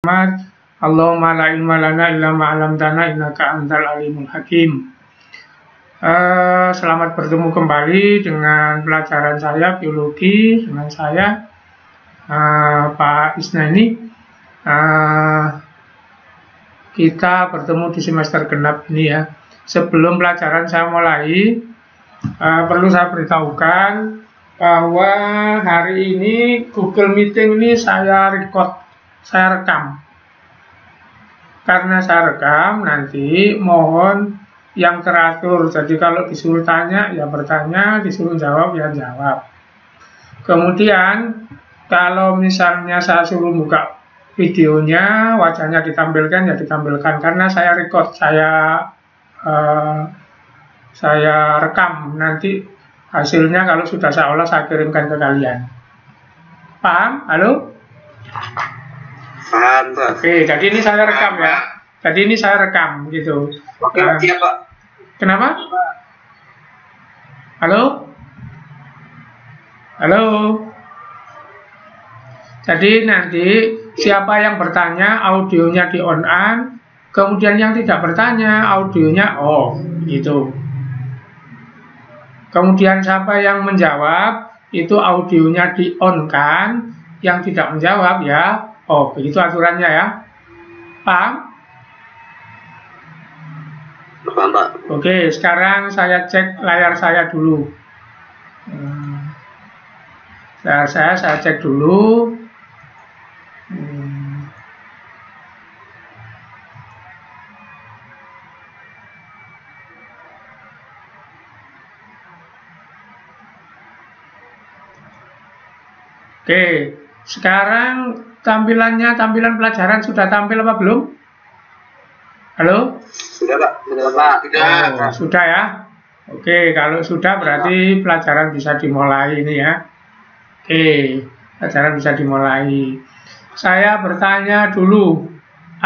Muhammad. Allahumma la ilma lana illa ma 'allamtana innaka antal alimul hakim. Selamat bertemu kembali dengan pelajaran saya biologi dengan saya Pak Isnaini. Kita bertemu di semester genap ini ya. Sebelum pelajaran saya mulai, perlu saya beritahukan bahwa hari ini Google Meeting ini saya rekam. Karena saya rekam, nanti mohon yang teratur. Jadi kalau disuruh tanya, ya bertanya, disuruh jawab, ya jawab. Kemudian, kalau misalnya saya suruh buka videonya, wajahnya ditampilkan, ya ditampilkan. Karena saya record, saya rekam. Nanti hasilnya kalau sudah saya olah, saya kirimkan ke kalian. Paham? Halo? Paham, Pak. Oke, jadi ini saya rekam ya. Jadi ini saya rekam gitu. Oke, siap, Pak. Kenapa? Halo? Halo? Jadi nanti siapa yang bertanya audionya di on, kemudian yang tidak bertanya audionya off gitu. Kemudian siapa yang menjawab itu audionya di on kan, yang tidak menjawab ya off. Begitu aturannya ya. Paham? Paham, Pak. Oke, sekarang saya cek layar saya dulu. Layar saya cek dulu. Oke, sekarang tampilan pelajaran sudah tampil apa belum? Halo? Sudah, Pak. Sudah, Pak. Oh, sudah ya. Oke, kalau sudah berarti pelajaran bisa dimulai ini ya. Oke, pelajaran bisa dimulai. Saya bertanya dulu,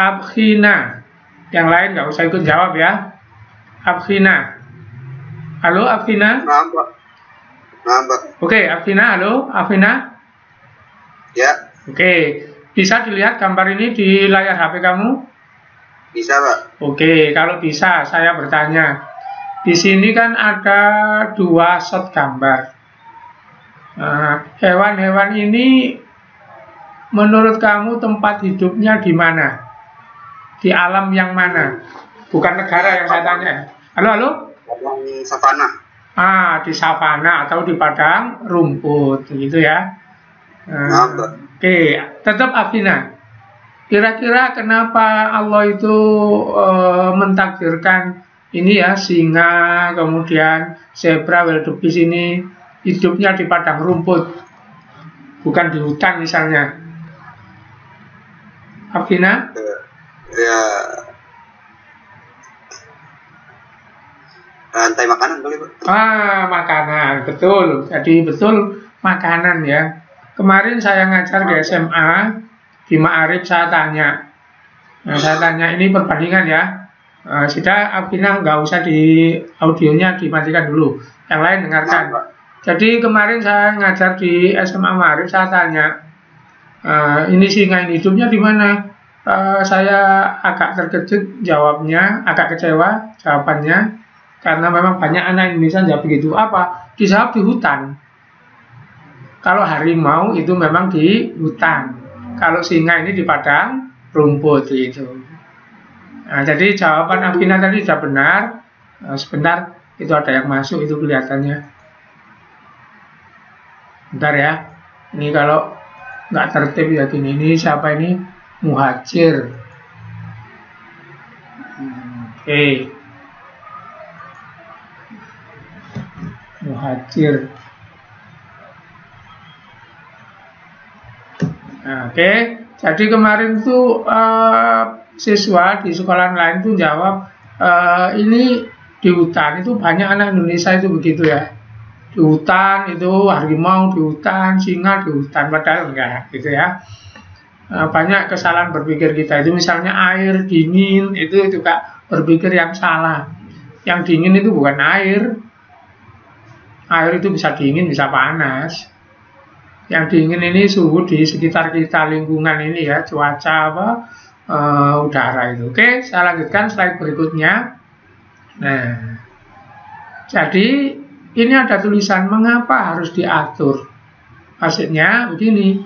Abkhina. Yang lain nggak usah ikut jawab ya. Abkhina. Halo, Abkhina? Paham, Pak. Paham, Pak. Oke, Abkhina, halo, Abkhina? Ya, Oke, bisa dilihat gambar ini di layar HP kamu? bisa, Pak. Oke, kalau bisa saya bertanya. Di sini kan ada 2 shot gambar. Hewan-hewan ini menurut kamu tempat hidupnya di mana? Di alam yang mana? Bukan negara yang saya tanya. Halo? Di savana. Di savana atau di padang rumput, gitu ya. Oke, tetap Afina. Kira-kira kenapa Allah itu mentakdirkan ini ya, singa, kemudian zebra, wildebeest ini hidupnya di padang rumput, bukan di hutan misalnya. Afina? Ya, rantai makanan kali, Pak. Makanan, betul. Jadi betul makanan ya. Kemarin saya ngajar di SMA, di Ma'arif saya tanya. Saya tanya ini perbandingan ya. Sudah, Abina nggak usah di audionya dimatikan dulu. Yang lain dengarkan. Jadi kemarin saya ngajar di SMA Ma'arif, saya tanya, ini singa ini hidupnya di mana? Saya agak terkejut jawabnya, agak kecewa jawabannya, karena memang banyak anak Indonesia jawab begitu. Apa? Dijawab di hutan. Kalau harimau itu memang di hutan. Kalau singa ini di padang rumput itu. Nah, jadi jawaban Abina tadi sudah benar. Sebentar, itu ada yang masuk itu kelihatannya. Bentar ya. Ini kalau nggak tertib ya gini. Ini siapa ini? Muhajir. Oke. Muhajir. Oke, jadi kemarin tuh siswa di sekolah lain tuh jawab ini di hutan itu banyak anak Indonesia itu begitu ya. Di hutan itu harimau di hutan, singa di hutan, padahal enggak gitu ya. Banyak kesalahan berpikir kita itu, misalnya air dingin itu juga berpikir yang salah. Yang dingin itu bukan air. Air itu bisa dingin, bisa panas. Yang dingin ini suhu di sekitar kita, lingkungan ini ya, cuaca apa, udara itu. Oke, saya lanjutkan slide berikutnya. Nah, jadi ini ada tulisan mengapa harus diatur. Maksudnya begini.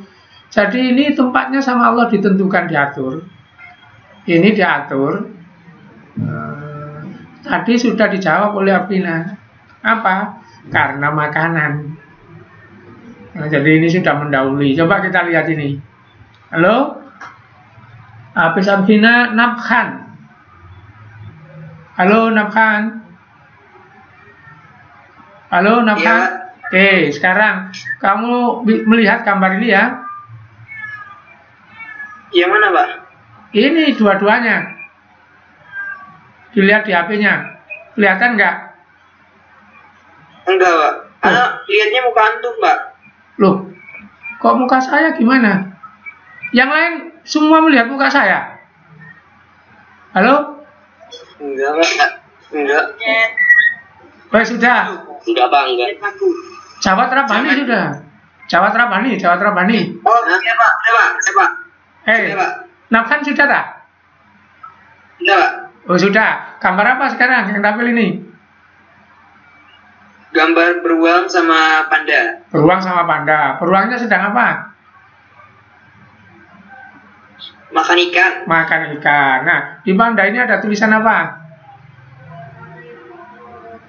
Jadi ini tempatnya sama Allah ditentukan, diatur. Ini diatur. Tadi sudah dijawab oleh Apina. Apa? Karena makanan. Nah, jadi ini sudah mendahului. Coba kita lihat ini. Halo? Habis Apina, Nabhan. Halo Nabhan. Halo Nabhan. Iya. Oke, sekarang kamu melihat gambar ini ya. Yang mana, Pak? Ini dua-duanya. Dilihat di HP-nya. Kelihatan nggak? Enggak, Pak. Lihatnya muka antum, Pak. Loh, kok muka saya gimana? Yang lain semua melihat muka saya? Halo? Enggak, Pak. Enggak. Oh, sudah. Enggak, Pak, enggak. Jawab Rabani sudah. Jawab Rabani. Oh, iya, Pak. Iya, Pak. Hei, Pak. Nafkan sudah tak? Enggak, Pak. Oh, sudah. Gambar apa sekarang yang tampil ini? Gambar beruang sama panda. Beruang sama panda. Beruangnya sedang apa? Makan ikan. Makan ikan. Nah, di panda ini ada tulisan apa?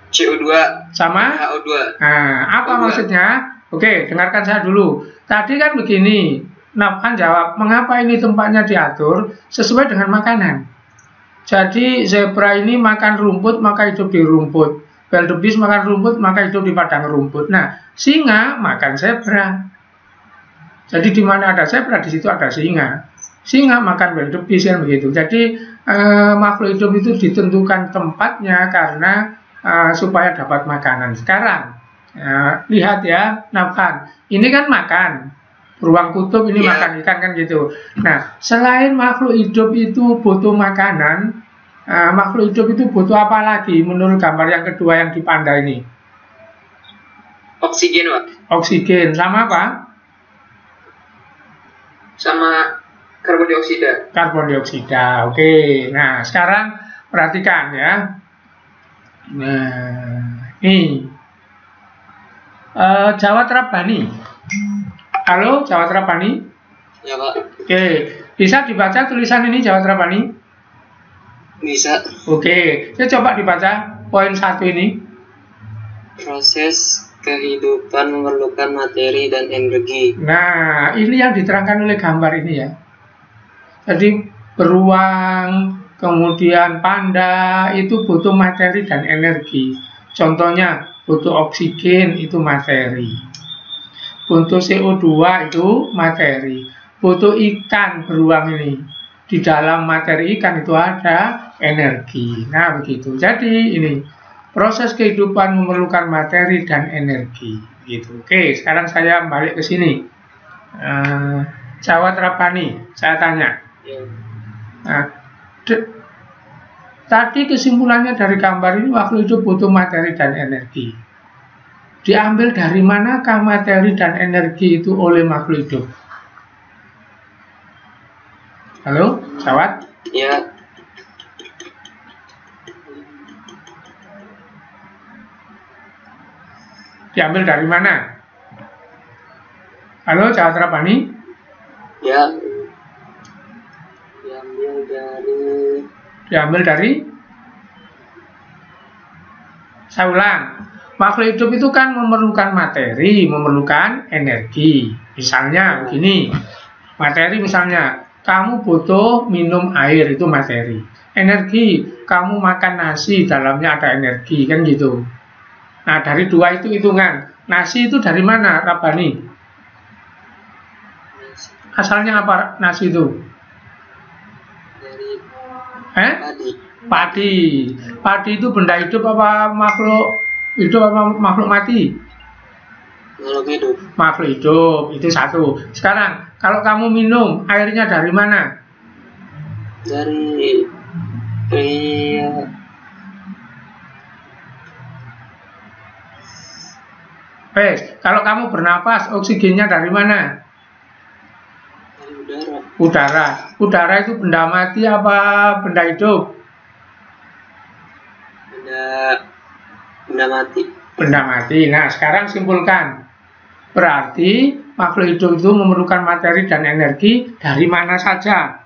CO2 Sama? HO2. Nah, apa O2. maksudnya? Oke, dengarkan saya dulu. Tadi kan begini, Nafkan jawab, mengapa ini tempatnya diatur sesuai dengan makanan. Jadi zebra ini makan rumput, maka hidup di rumput. Wildebeest makan rumput, maka hidup di padang rumput. Nah, singa makan zebra. Jadi di mana ada zebra, di situ ada singa. Singa makan wildebeest, kan begitu. Jadi makhluk hidup itu ditentukan tempatnya karena supaya dapat makanan. Sekarang lihat ya, Nafkan. Ini kan makan. Beruang kutub ini makan ikan kan gitu. Nah, selain makhluk hidup itu butuh makanan, makhluk hidup itu butuh apa lagi menurut gambar yang kedua yang di panda ini? Oksigen, Pak. Oksigen sama apa? Sama karbon dioksida. Karbon dioksida. Oke. Nah, sekarang perhatikan ya. Nah, ini Jawab Rabani. Halo, Jawab Rabani. Ya, Pak. Oke, bisa dibaca tulisan ini Jawab Rabani? Bisa. Oke, saya coba dibaca poin 1 ini. Proses kehidupan memerlukan materi dan energi. Nah, ini yang diterangkan oleh gambar ini ya. Jadi beruang, kemudian panda itu butuh materi dan energi. Contohnya butuh oksigen, itu materi. Butuh CO2 itu materi. Butuh ikan beruang ini. Di dalam materi ikan itu ada energi. Nah, begitu. Jadi ini proses kehidupan memerlukan materi dan energi. Gitu. Oke, sekarang saya balik ke sini. Jawab Rabani, saya tanya. Nah, tadi kesimpulannya dari gambar ini makhluk hidup butuh materi dan energi. Diambil dari manakah materi dan energi itu oleh makhluk hidup? Halo, Jawab? Ya. Diambil dari mana? Halo, Jawab Rabani? Ya. Diambil dari? Saya ulang. Makhluk hidup itu kan memerlukan materi, memerlukan energi. Misalnya begini, materi misalnya, kamu butuh minum air, itu materi. Energi, kamu makan nasi, dalamnya ada energi, kan gitu. Nah, dari dua itu hitungan. Nasi itu dari mana, Rabani? Asalnya apa nasi itu? Dari Padi. Padi itu benda hidup apa makhluk hidup apa makhluk mati? makhluk hidup. Makhluk hidup, itu satu. Sekarang, kalau kamu minum, airnya dari mana? Dari Kalau kamu bernapas, oksigennya dari mana? Dari udara. Udara. Udara itu benda mati apa benda hidup? Benda mati. Benda mati. Nah, sekarang simpulkan. Berarti makhluk hidup itu memerlukan materi dan energi dari mana saja?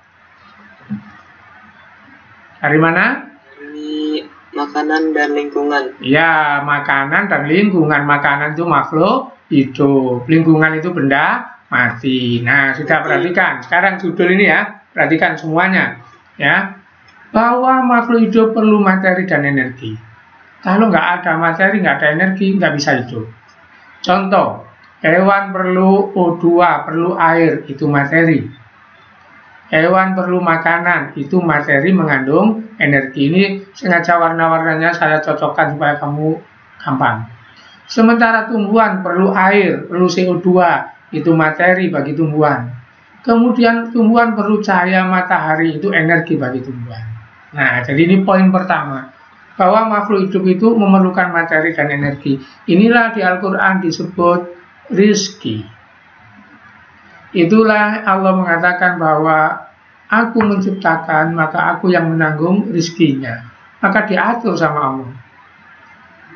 Dari mana? Dari makanan dan lingkungan. Ya, makanan dan lingkungan. Makanan itu makhluk hidup. Lingkungan itu benda mati. Nah, sudah perhatikan. Sekarang judul ini ya. Perhatikan semuanya. Ya. Bahwa makhluk hidup perlu materi dan energi. Kalau nggak ada materi, nggak ada energi, nggak bisa hidup. Contoh, hewan perlu O2, perlu air, itu materi. Hewan perlu makanan, itu materi mengandung energi. Ini sengaja warna-warnanya saya cocokkan supaya kamu gampang. Sementara tumbuhan perlu air, perlu CO2, itu materi bagi tumbuhan. Kemudian tumbuhan perlu cahaya matahari, itu energi bagi tumbuhan. Nah, jadi ini poin pertama. Bahwa makhluk hidup itu memerlukan materi dan energi. Inilah di Al-Quran disebut rizki. Itulah Allah mengatakan bahwa aku menciptakan, maka aku yang menanggung rizkinya. Maka diatur sama Allah.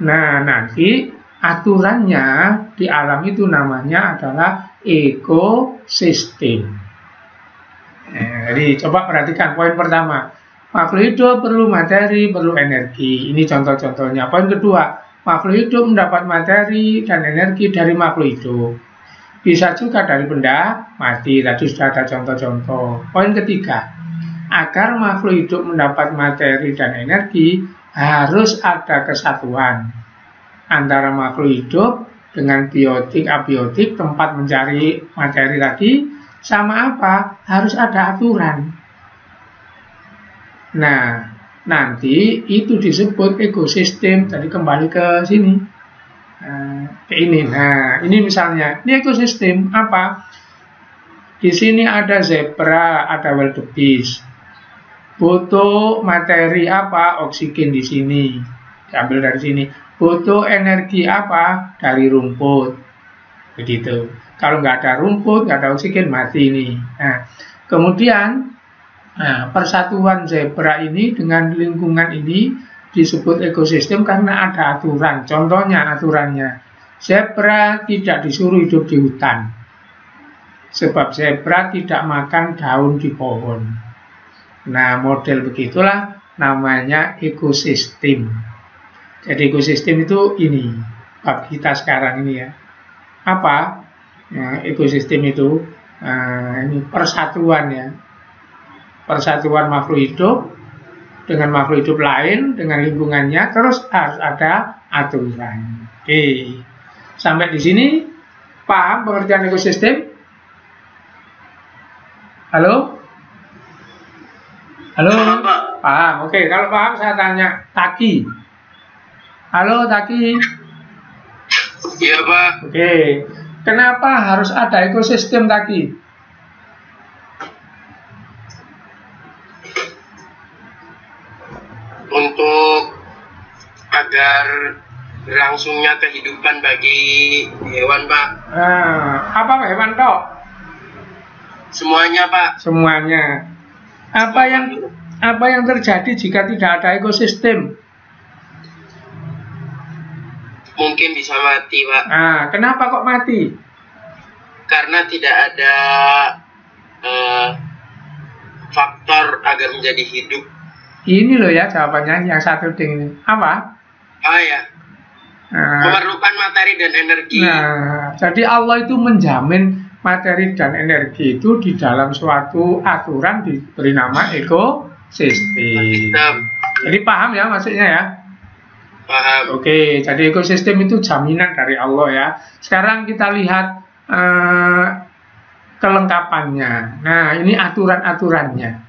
Nah, nanti aturannya di alam itu namanya adalah ekosistem. Jadi coba perhatikan poin pertama. Makhluk hidup perlu materi, perlu energi. Ini contoh-contohnya. Poin kedua, makhluk hidup mendapat materi dan energi dari makhluk hidup. Bisa juga dari benda mati. Tadi sudah ada contoh-contoh. Poin ketiga, agar makhluk hidup mendapat materi dan energi, harus ada kesatuan antara makhluk hidup dengan biotik, abiotik, tempat mencari materi tadi, sama apa? Harus ada aturan. Nah, nanti itu disebut ekosistem. Tadi kembali ke sini. Ke ini. Nah, ini misalnya, ini ekosistem apa? Di sini ada zebra, ada wildebeest. Butuh materi apa? Oksigen di sini. Diambil dari sini. Butuh energi apa? Dari rumput. Begitu. Kalau nggak ada rumput, nggak ada oksigen, mati ini. Nah, kemudian persatuan zebra ini dengan lingkungan ini disebut ekosistem karena ada aturan. Contohnya aturannya, zebra tidak disuruh hidup di hutan. Sebab zebra tidak makan daun di pohon. Nah, model begitulah namanya ekosistem. Jadi ekosistem itu ini, bab kita sekarang ini ya. Apa? Nah, ekosistem itu ini persatuan ya. Persatuan makhluk hidup dengan makhluk hidup lain, dengan lingkungannya, terus harus ada aturan. Oke, sampai di sini paham pengertian ekosistem? Halo? Halo? Paham? Oke, kalau paham saya tanya Taki. Halo Taki? Iya Pak. Oke, kenapa harus ada ekosistem Taki? Untuk agar berlangsungnya kehidupan bagi hewan Pak. Apa hewan toh? Semuanya Pak. Semuanya. Apa yang terjadi jika tidak ada ekosistem? Mungkin bisa mati Pak. Kenapa kok mati? Karena tidak ada faktor agar menjadi hidup. Ini loh ya jawabannya yang satu ding ini. Apa? Ya. Memerlukan materi dan energi. Nah, jadi Allah itu menjamin materi dan energi itu di dalam suatu aturan diberi nama ekosistem. Jadi paham ya maksudnya ya? Paham. Oke, jadi ekosistem itu jaminan dari Allah ya. Sekarang kita lihat kelengkapannya. Nah, ini aturan-aturannya.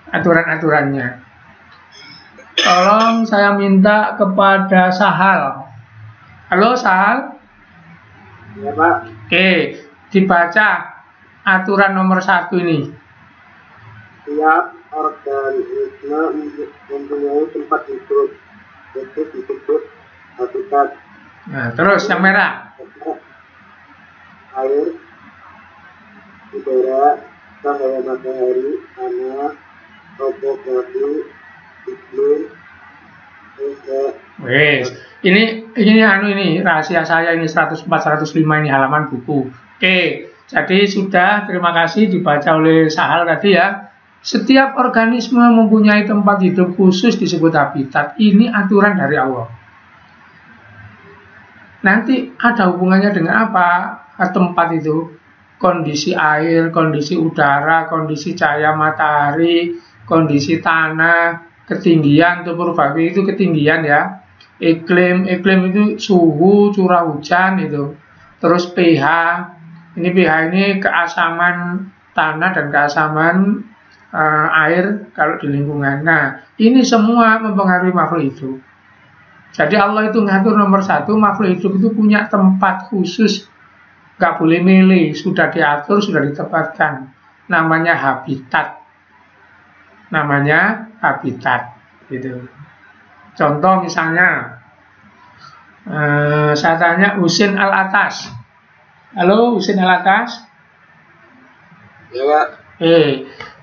Aturan-aturannya. Tolong saya minta kepada Sahal. Halo Sahal? Ya Pak. Oke, dibaca aturan nomor 1 ini. Tiap organisme mempunyai tempat hidup, itu disebut habitat. Nah, terus yang merah. Air, udara, cahaya matahari, tanah, topografi, iklim, Wes, ini rahasia saya ini 104 105 ini halaman buku. Oke, jadi sudah, terima kasih dibaca oleh Sahal tadi ya. Setiap organisme mempunyai tempat hidup khusus disebut habitat. Ini aturan dari Allah. Nanti ada hubungannya dengan apa? Tempat itu, kondisi air, kondisi udara, kondisi cahaya matahari, kondisi tanah, ketinggian, topografi itu ketinggian ya. Iklim itu suhu, curah hujan itu. Terus pH, ini keasaman tanah dan keasaman air kalau di lingkungan. Nah, ini semua mempengaruhi makhluk hidup. Jadi Allah itu ngatur nomor 1, makhluk hidup itu punya tempat khusus, nggak boleh milih, sudah diatur, sudah ditempatkan. Namanya habitat. Gitu. Contoh misalnya, saya tanya Husin Al-Atas. Halo Husin Al-Atas. Ya Pak.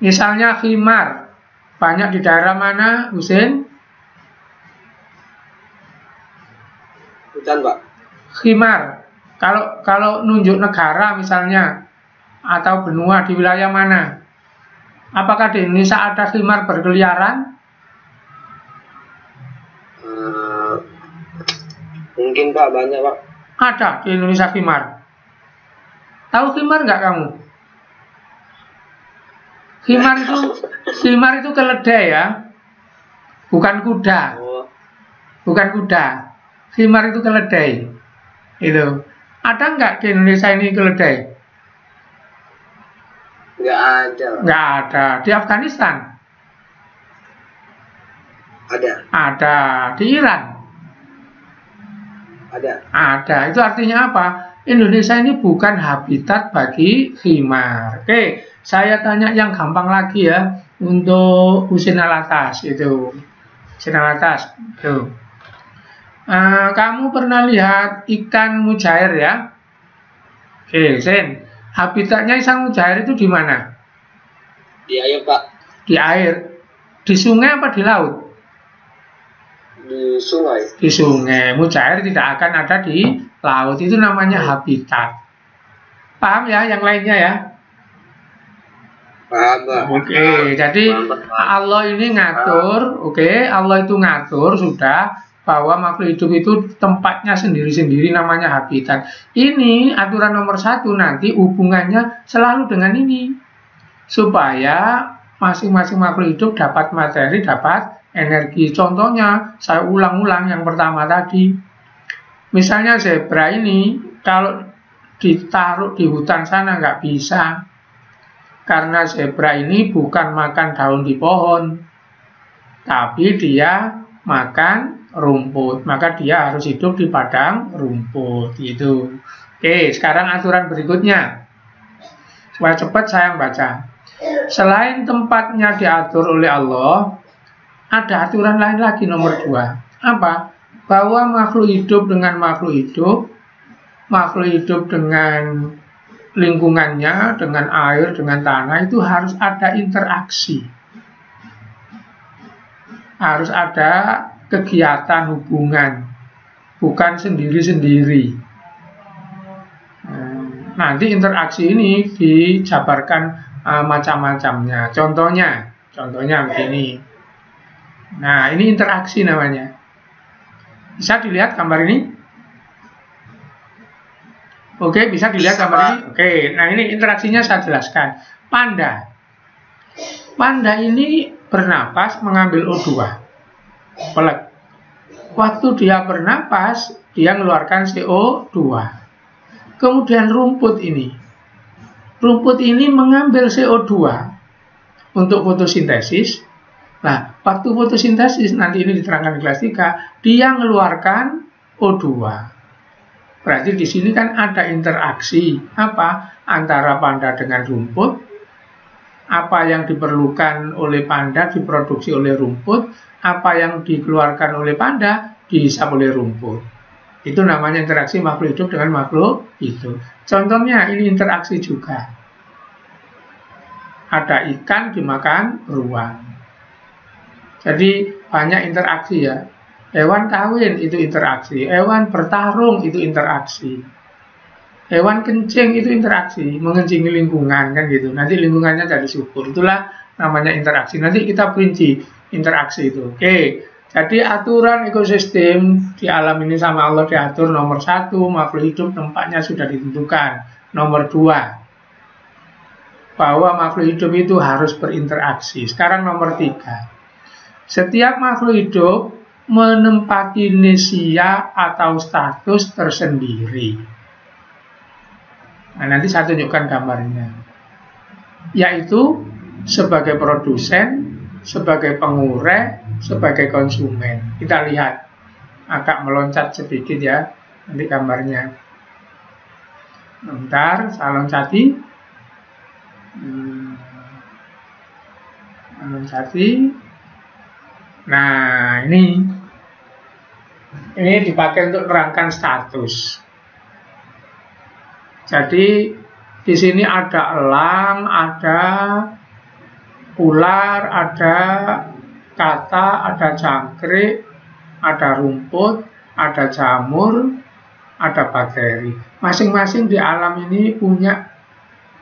Misalnya khimar, banyak di daerah mana Husin? Hujan Pak. Khimar, kalau nunjuk negara misalnya, atau benua di wilayah mana? Apakah di Indonesia ada khimar berkeliaran? Mungkin Pak, banyak Pak. Ada di Indonesia khimar. Tahu khimar nggak kamu? Khimar itu keledai ya, bukan kuda. Bukan kuda. Khimar itu keledai. Itu. Ada nggak di Indonesia ini keledai? Nggak ada. Nggak ada. Di Afghanistan? Ada. Ada. Di Iran? Ada. Itu artinya apa? Indonesia ini bukan habitat bagi khimar. Oke, saya tanya yang gampang lagi ya, untuk Husin Al-Atas itu. Husin Al-Atas itu. Kamu pernah lihat ikan mujair ya? Oke, Sen. Habitatnya ikan mujair itu di mana? Di air Pak. Di air. Di sungai apa di laut? Di sungai. Di sungai. Mujair tidak akan ada di laut. Itu namanya habitat. Paham ya yang lainnya ya? Paham Pak. Oke, jadi Allah ini ngatur, Allah itu ngatur sudah bahwa makhluk hidup itu tempatnya sendiri-sendiri, namanya habitat. Ini aturan nomor 1, nanti hubungannya selalu dengan ini, supaya masing-masing makhluk hidup dapat materi, dapat energi. Contohnya, saya ulang-ulang yang pertama tadi. Misalnya zebra ini, kalau ditaruh di hutan sana nggak bisa. Karena zebra ini bukan makan daun di pohon, tapi dia makan rumput. Maka dia harus hidup di padang rumput. Gitu. Oke, sekarang aturan berikutnya. Supaya cepat saya baca. Selain tempatnya diatur oleh Allah, ada aturan lain lagi nomor 2. Apa? Bahwa makhluk hidup dengan makhluk hidup dengan lingkungannya, dengan air, dengan tanah, itu harus ada interaksi. Harus ada kegiatan hubungan, bukan sendiri-sendiri. Nanti interaksi ini dijabarkan macam-macamnya. Contohnya begini. Nah, ini interaksi namanya. Bisa dilihat gambar ini? Oke, bisa dilihat gambar ini? Oke, nah ini interaksinya saya jelaskan. Panda ini bernapas mengambil O2. Pelek. Waktu dia bernapas, dia mengeluarkan CO2. Kemudian rumput ini mengambil CO2 untuk fotosintesis. Nah, waktu fotosintesis, nanti ini diterangkan di kelas 3, dia mengeluarkan O2. Berarti di sini kan ada interaksi antara panda dengan rumput. Apa yang diperlukan oleh panda diproduksi oleh rumput, apa yang dikeluarkan oleh panda dihisap oleh rumput. Itu namanya interaksi makhluk hidup dengan makhluk hidup. Contohnya ini interaksi juga. Ada ikan dimakan beruang. Jadi banyak interaksi ya. Hewan kawin itu interaksi, hewan bertarung itu interaksi, hewan kencing itu interaksi, mengencingi lingkungan kan gitu. Nanti lingkungannya jadi subur. Itulah namanya interaksi. Nanti kita perinci interaksi itu. Oke. Jadi aturan ekosistem di alam ini sama Allah diatur. Nomor 1, makhluk hidup tempatnya sudah ditentukan. Nomor 2, bahwa makhluk hidup itu harus berinteraksi. Sekarang nomor 3, setiap makhluk hidup menempati nesia atau status tersendiri. Nah, nanti saya tunjukkan gambarnya. Yaitu sebagai produsen, sebagai pengurai, sebagai konsumen. Kita lihat, agak meloncat sedikit ya, nanti gambarnya. Bentar, saya loncati. Loncati. Nah, ini dipakai untuk menerangkan status. Jadi di sini ada elang, ada ular, ada kata, ada jangkrik, ada rumput, ada jamur, ada bakteri. Masing-masing di alam ini punya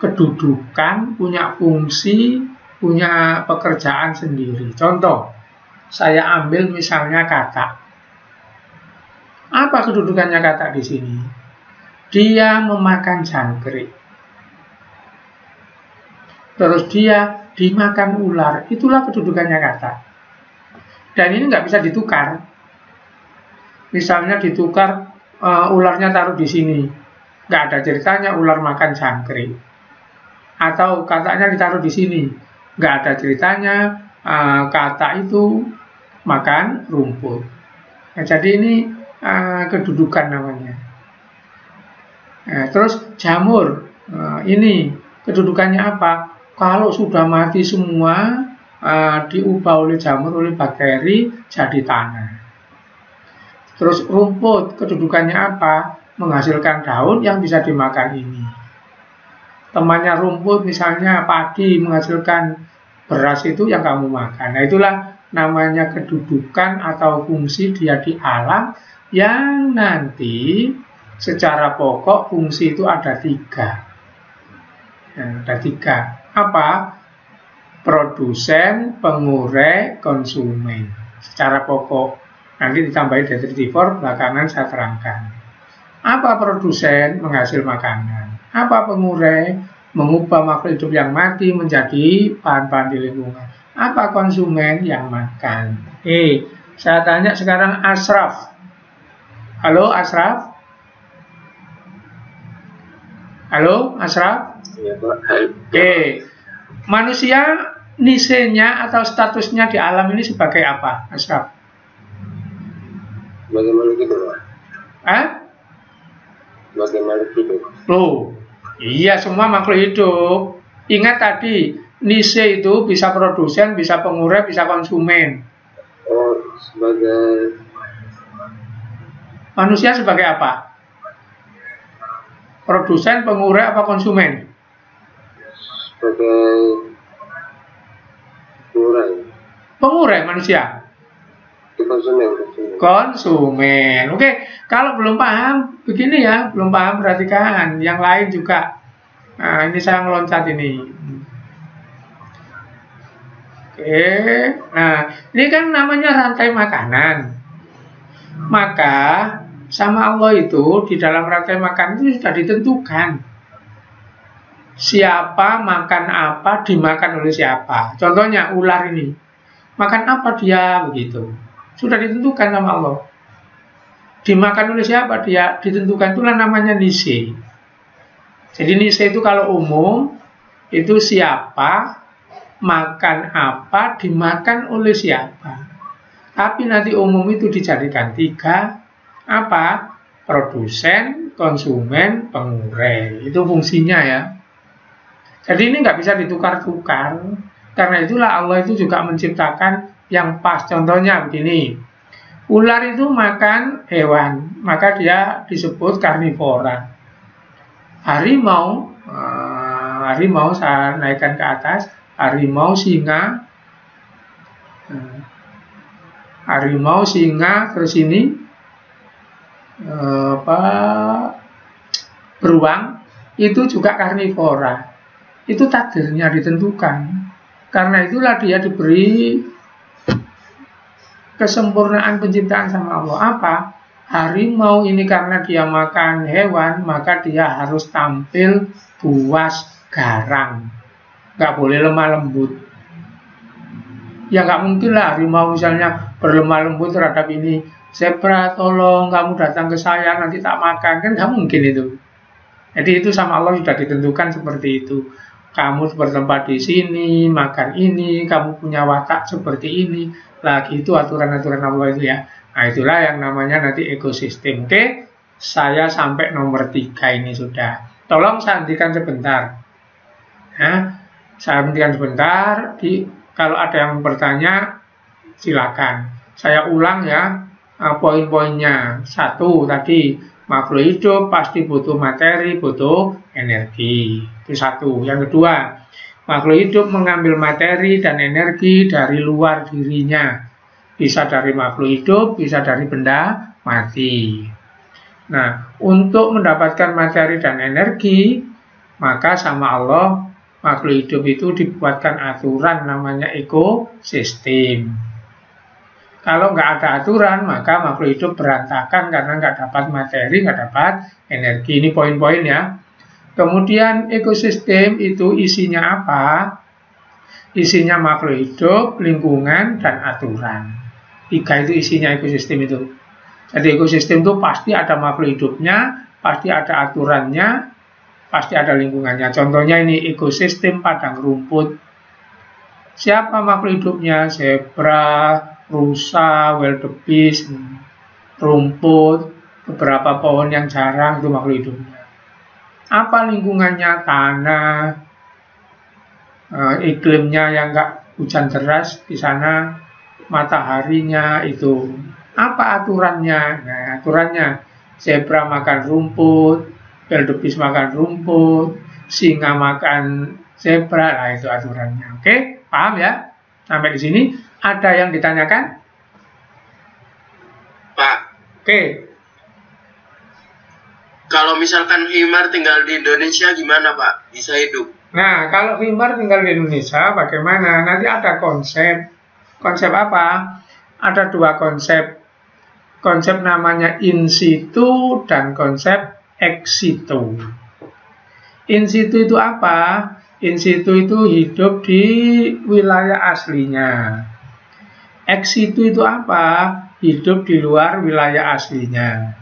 kedudukan, punya fungsi, punya pekerjaan sendiri. Contoh, saya ambil misalnya kata. Apa kedudukannya kata di sini? Dia memakan jangkrik. Terus dia dimakan ular. Itulah kedudukannya kata. Dan ini nggak bisa ditukar. Misalnya ditukar, ularnya taruh di sini. Nggak ada ceritanya ular makan jangkrik. Atau katanya ditaruh di sini. Nggak ada ceritanya kata itu makan rumput. Nah, jadi ini kedudukan namanya. Nah, terus jamur, ini kedudukannya apa? Kalau sudah mati semua, diubah oleh jamur, oleh bakteri, jadi tanah. Terus rumput, kedudukannya apa? Menghasilkan daun yang bisa dimakan ini. Temannya rumput, misalnya padi, menghasilkan beras itu yang kamu makan. Nah, itulah namanya kedudukan atau fungsi dia di alam, yang nanti secara pokok fungsi itu ada 3. Nah, ada 3. Apa? Produsen, pengurai, konsumen. Secara pokok. Nanti ditambahin detektifor, belakangan saya terangkan. Apa produsen? Menghasil makanan. Apa pengurai? Mengubah makhluk hidup yang mati menjadi bahan-bahan di lingkungan. Apa konsumen? Yang makan. Saya tanya sekarang Ashraf. Halo Ashraf? Halo Ashraf? Ya, Pak. Manusia nisenya atau statusnya di alam ini sebagai apa, Ashraf? Sebagai makhluk hidup, Pak. Sebagai makhluk hidup. Loh, iya semua makhluk hidup. Ingat tadi, nise itu bisa produsen, bisa pengurai, bisa konsumen. Oh, sebagai manusia sebagai apa? Produsen, pengurai, apa konsumen? Sebagai pengurai. Pengurai manusia. Konsumen. Oke, kalau belum paham begini ya, belum paham perhatikan. Yang lain juga. Nah, ini saya ngeloncat ini. Oke, nah ini kan namanya rantai makanan. Maka sama Allah itu di dalam rantai makanan itu sudah ditentukan. Siapa makan apa, dimakan oleh siapa. Contohnya ular ini. Makan apa dia, begitu. Sudah ditentukan sama Allah. Dimakan oleh siapa dia, ditentukan. Itulah namanya nise. Jadi nise itu kalau umum, itu siapa, makan apa, dimakan oleh siapa. Tapi nanti umum itu dijadikan 3. Apa? Produsen, konsumen, pengurai. Itu fungsinya ya. Jadi ini nggak bisa ditukar-tukar. Karena itulah Allah itu juga menciptakan yang pas. Contohnya begini. Ular itu makan hewan, maka dia disebut karnivora. Harimau, harimau saya naikkan ke atas, harimau, singa, harimau, singa, terus ini beruang, itu juga karnivora. Itu takdirnya ditentukan. Karena itulah dia diberi kesempurnaan penciptaan sama Allah. Apa? Harimau ini karena dia makan hewan, maka dia harus tampil buas garang, nggak boleh lemah lembut. Ya nggak mungkin lah harimau misalnya berlemah lembut terhadap ini. Zebra, tolong kamu datang ke saya, nanti tak makan. Kan nggak mungkin itu. Jadi itu sama Allah sudah ditentukan seperti itu. Kamu bertempat di sini, makan ini, kamu punya watak seperti ini. Lagi itu aturan-aturan Allah itu ya. Nah itulah yang namanya nanti ekosistem. Oke, saya sampai nomor 3 ini sudah. Tolong saya hentikan sebentar. Nah, saya hentikan sebentar. Kalau ada yang bertanya, silakan. Saya ulang ya poin-poinnya. 1 tadi, makhluk hidup pasti butuh materi, butuh energi. Itu 1. Yang kedua, makhluk hidup mengambil materi dan energi dari luar dirinya. Bisa dari makhluk hidup, bisa dari benda mati. Nah, untuk mendapatkan materi dan energi, maka sama Allah, makhluk hidup itu dibuatkan aturan namanya ekosistem. Kalau nggak ada aturan, maka makhluk hidup berantakan karena nggak dapat materi, nggak dapat energi. Ini poin-poin ya. Kemudian ekosistem itu isinya apa? Isinya makhluk hidup, lingkungan, dan aturan. 3 itu isinya ekosistem itu. Jadi ekosistem itu pasti ada makhluk hidupnya, pasti ada aturannya, pasti ada lingkungannya. Contohnya ini ekosistem padang rumput. Siapa makhluk hidupnya? Zebra, rusa, wildebeest, rumput, beberapa pohon yang jarang itu makhluk hidupnya. Apa lingkungannya? Tanah, iklimnya yang nggak hujan deras di sana, mataharinya itu. Apa aturannya? Nah, aturannya zebra makan rumput, wildebeest makan rumput, singa makan zebra, nah itu aturannya. Oke, paham ya? Sampai di sini ada yang ditanyakan? Pak. Oke. Kalau misalkan himar tinggal di Indonesia gimana Pak? Bisa hidup? Nah, kalau himar tinggal di Indonesia bagaimana? Nanti ada konsep. Konsep apa? Ada 2 konsep. Konsep namanya in situ dan konsep ex situ. In situ itu apa? In situ itu hidup di wilayah aslinya. Ex situ itu apa? Hidup di luar wilayah aslinya.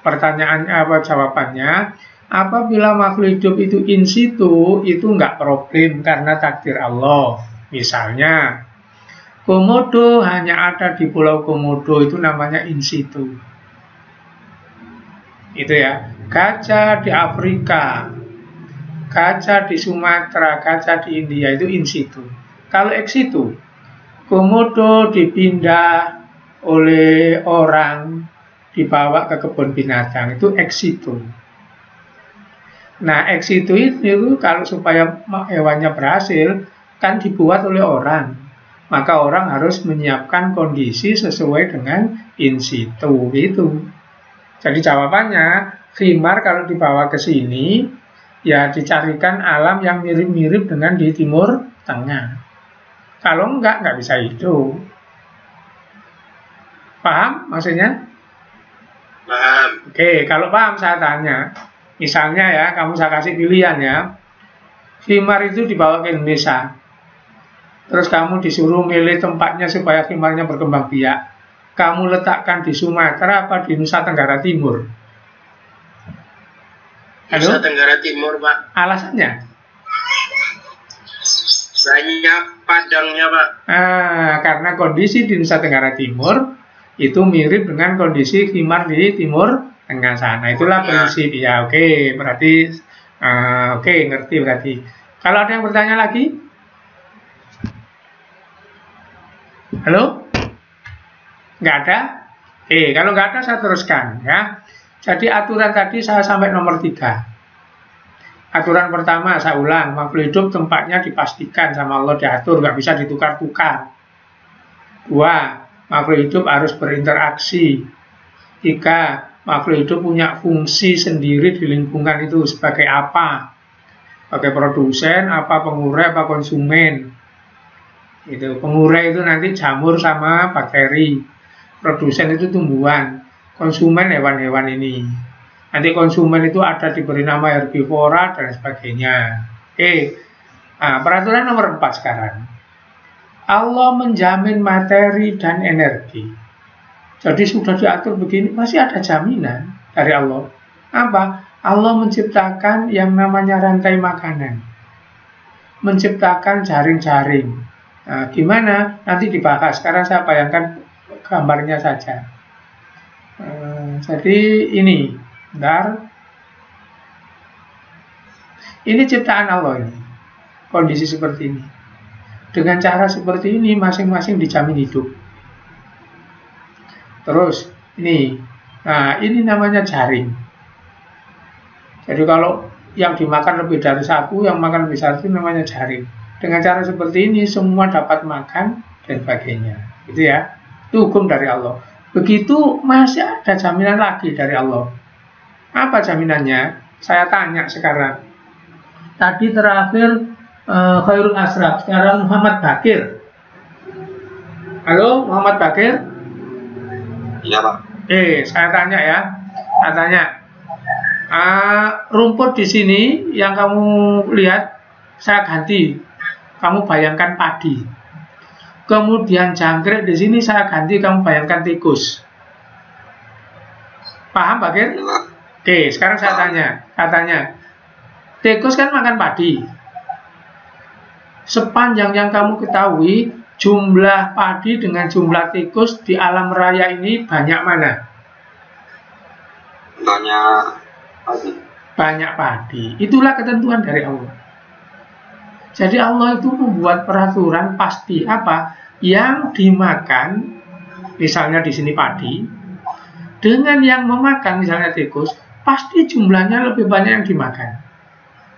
Pertanyaannya apa? Jawabannya, apabila makhluk hidup itu in situ, itu nggak problem karena takdir Allah. Misalnya, komodo hanya ada di Pulau Komodo, itu namanya in situ. Itu ya. Gajah di Afrika, gajah di Sumatera, gajah di India, itu in situ. Kalau ex situ, komodo dipindah oleh orang, dibawa ke kebun binatang, itu ex situ. Nah, ex situ itu kalau supaya hewannya berhasil, kan dibuat oleh orang. Maka orang harus menyiapkan kondisi sesuai dengan in situ itu. Jadi jawabannya, himar kalau dibawa ke sini, ya dicarikan alam yang mirip-mirip dengan di Timur Tengah. Kalau nggak bisa hidup. Paham maksudnya? Paham. Oke, kalau paham saya tanya. Misalnya ya, kamu saya kasih pilihan ya. Himar itu dibawa ke Indonesia. Terus kamu disuruh milih tempatnya supaya himarnya berkembang biak. Kamu letakkan di Sumatera apa di Nusa Tenggara Timur? Halo? Nusa Tenggara Timur, Pak. Alasannya? Banyak padangnya, Pak. Karena kondisi di Nusa Tenggara Timur itu mirip dengan kondisi himar di Timur Tengah sana. Itulah prinsip ya. Oke, berarti oke, ngerti berarti. Kalau ada yang bertanya lagi? Halo? Nggak ada? Kalau nggak ada saya teruskan ya. Jadi aturan tadi saya sampai nomor 3. Aturan pertama saya ulang, makhluk hidup tempatnya dipastikan sama Allah, diatur, nggak bisa ditukar-tukar. 2, makhluk hidup harus berinteraksi. 3, makhluk hidup punya fungsi sendiri di lingkungan itu sebagai apa? Sebagai produsen, apa pengurai, apa konsumen. Itu pengurai itu nanti jamur sama bakteri. Produsen itu tumbuhan. Konsumen hewan-hewan ini. Nanti konsumen itu ada diberi nama herbivora dan sebagainya. Peraturan nomor 4 sekarang. Allah menjamin materi dan energi. Jadi sudah diatur begini, masih ada jaminan dari Allah. Apa? Allah menciptakan yang namanya rantai makanan. Menciptakan jaring-jaring. Nah, gimana? Nanti dibahas. Sekarang saya bayangkan gambarnya saja. Jadi ini, bentar. Ini ciptaan Allah ini. Kondisi seperti ini. Dengan cara seperti ini masing-masing dijamin hidup. Terus ini. Nah, ini namanya jaring. Jadi kalau yang dimakan lebih dari satu, yang makan lebih satu namanya jaring. Dengan cara seperti ini semua dapat makan dan sebagainya. Gitu ya. Itu hukum dari Allah. Begitu masih ada jaminan lagi dari Allah. Apa jaminannya? Saya tanya sekarang. Tadi terakhir Khairul Asraf, sekarang Muhammad Bakir. Halo, Muhammad Bakir? Iya, Pak. Saya tanya ya. Saya tanya. Rumput di sini yang kamu lihat, saya ganti. Kamu bayangkan padi. Kemudian jangkrik di sini saya ganti, kamu bayangkan tikus. Paham, Bakir? Sekarang saya tanya. Tikus kan makan padi. Sepanjang yang kamu ketahui, jumlah padi dengan jumlah tikus di alam raya ini banyak mana? Banyak padi. Itulah ketentuan dari Allah. Jadi Allah itu membuat peraturan pasti apa yang dimakan, misalnya di sini padi, dengan yang memakan misalnya tikus, pasti jumlahnya lebih banyak yang dimakan.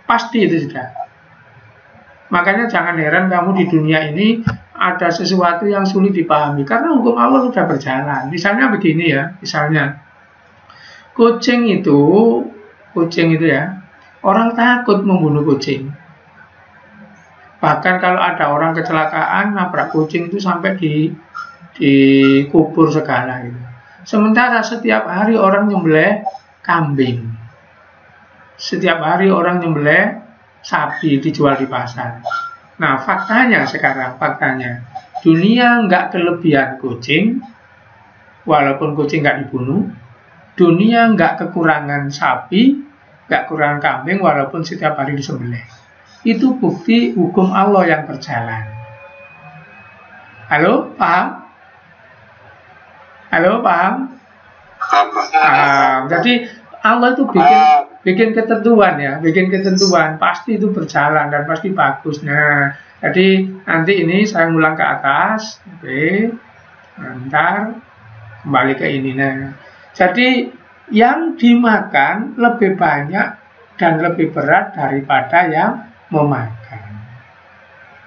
Pasti itu sudah. Makanya jangan heran kamu di dunia ini ada sesuatu yang sulit dipahami karena hukum Allah sudah berjalan. Misalnya begini ya, misalnya kucing itu ya, orang takut membunuh kucing. Bahkan kalau ada orang kecelakaan nabrak kucing itu sampai dikubur segala gitu. Sementara setiap hari orang nyembelih kambing. Setiap hari orang nyembelih sapi dijual di pasar. Nah, faktanya dunia nggak kelebihan kucing, walaupun kucing nggak dibunuh. Dunia nggak kekurangan sapi, nggak kekurangan kambing, walaupun setiap hari disembelih. Itu bukti hukum Allah yang berjalan. Halo, paham? Jadi Allah itu bikin ketentuan ya, pasti itu berjalan dan pasti bagus. Nah, jadi nanti ini saya ngulang ke atas, ntar kembali ke ini. Nah, jadi yang dimakan lebih banyak dan lebih berat daripada yang memakan.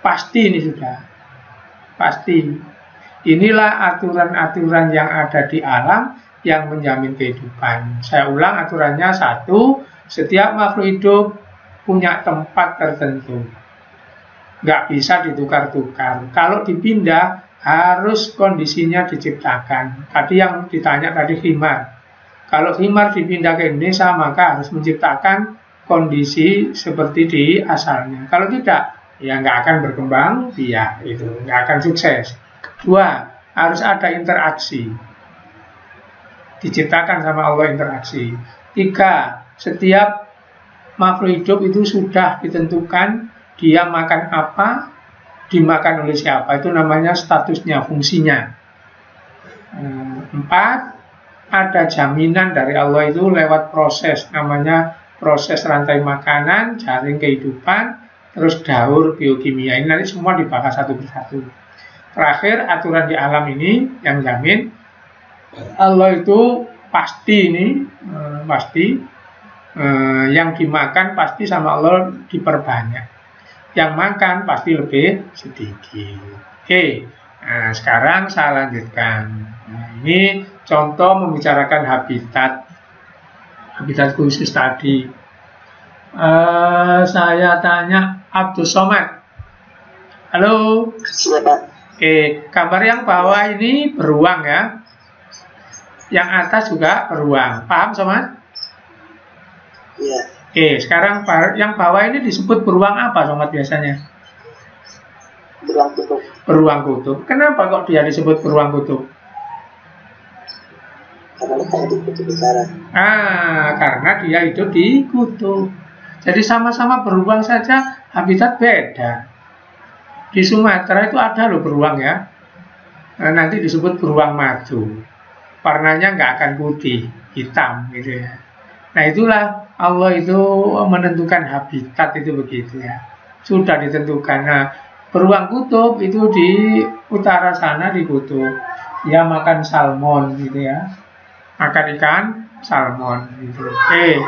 Pasti ini sudah. Pasti. Inilah aturan-aturan yang ada di alam yang menjamin kehidupan. Saya ulang aturannya 1, setiap makhluk hidup punya tempat tertentu. Nggak bisa ditukar-tukar. Kalau dipindah, harus kondisinya diciptakan. Tadi yang ditanya tadi himar. Kalau himar dipindah ke Indonesia, maka harus menciptakan kondisi seperti di asalnya. Kalau tidak, ya nggak akan berkembang, ya itu nggak akan sukses. 2, harus ada interaksi. Diciptakan sama Allah interaksi. 3, setiap makhluk hidup itu sudah ditentukan dia makan apa, dimakan oleh siapa. Itu namanya statusnya, fungsinya. 4, ada jaminan dari Allah itu lewat proses, namanya proses rantai makanan, jaring kehidupan, terus daur biokimia. Ini nanti semua dibahas satu persatu. Terakhir, aturan di alam ini yang jamin Allah itu pasti ini, pasti yang dimakan pasti sama Allah diperbanyak. Yang makan pasti lebih sedikit. Oke, nah sekarang saya lanjutkan. Nah, ini contoh membicarakan habitat khusus tadi. Saya tanya Abdul Somad. Halo. Siapa? Oke, gambar yang bawah ini beruang ya. Yang atas juga beruang. Paham, Somad? Iya. Oke, sekarang yang bawah ini disebut beruang apa, Somad, biasanya? Beruang kutub. Beruang kutub. Kenapa kok dia disebut beruang kutub? Karena letaknya di kutub utara. Karena dia itu di kutub. Jadi sama-sama beruang saja, habitat beda. Di Sumatera itu ada loh beruang ya. Nanti disebut beruang madu. Warnanya nggak akan putih, hitam gitu ya. Nah itulah Allah itu menentukan habitat itu begitu ya. Sudah ditentukan. Nah, beruang kutub itu di utara sana di kutub. Dia makan salmon gitu ya. Makan ikan salmon gitu. Oke.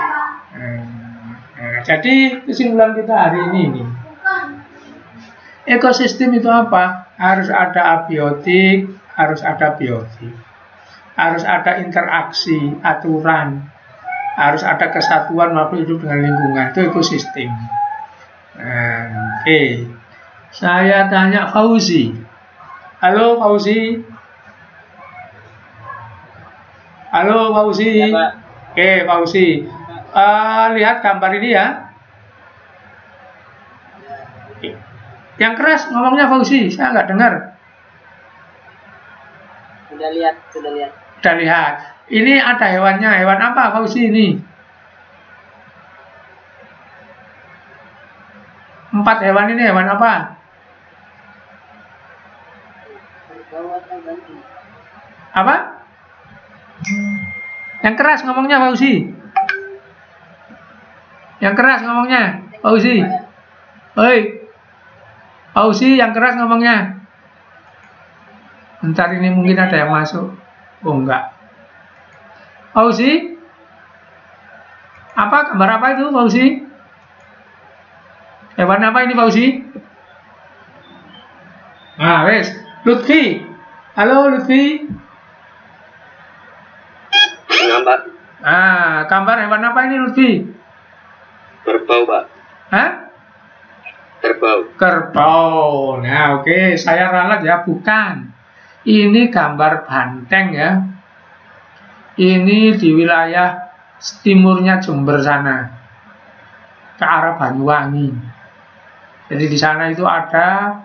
Jadi kesimpulan kita hari ini nih. Ekosistem itu apa? Harus ada abiotik, harus ada biotik. Harus ada interaksi, aturan, harus ada kesatuan makhluk hidup dengan lingkungan, itu ekosistem. Oke. Saya tanya Fauzi. Halo Fauzi. Halo Fauzi. Ya, Oke Fauzi. Lihat gambar ini ya. Yang keras ngomongnya Fauzi, saya nggak dengar. sudah lihat. Sudah lihat. Ini ada hewannya. Hewan apa Fauzi ini? 4 hewan ini hewan apa? Apa? Yang keras ngomongnya Fauzi. Yang keras ngomongnya Fauzi. Hoi. Fauzi yang keras ngomongnya. Bentar ini mungkin ada yang masuk. Oh enggak. Fauzi? Apa? Gambar apa itu Fauzi? Hewan apa ini Fauzi? Wes. Lutfi. Halo Lutfi. Nampak. Gambar hewan apa ini Lutfi? Kerbau, Pak. Hah? Kerbau. Nah, oke. Saya ralat ya, bukan. Ini gambar banteng ya. Ini di wilayah timurnya Jember sana, ke arah Banyuwangi. Jadi di sana itu ada